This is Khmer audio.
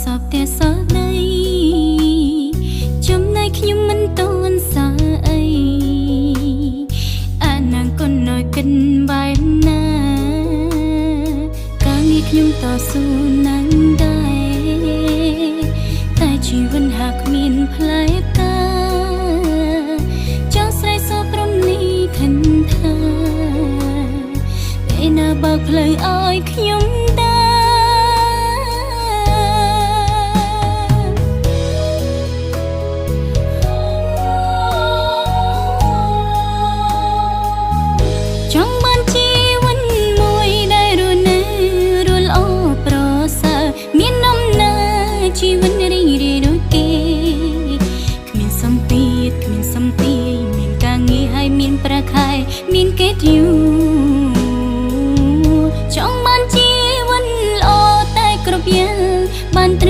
សពតែសោដីចំណែកខ្ញុំមិនតន់សើអីអានាងកូននៅកិនបែបណាការងារខ្ញុំតស៊ូណាស់ដែរតែជីវិតហាក់គ្មានផ្លែផ្កាចាស់ស្រីសព្រមនេះខិនថាពេលណាបើកផ្លូវឲ្យខ្ញុំចង់បានជីវិតមួយដែលរស់នៅរស់ល្អប្រសើរមានដំណើរជីវិត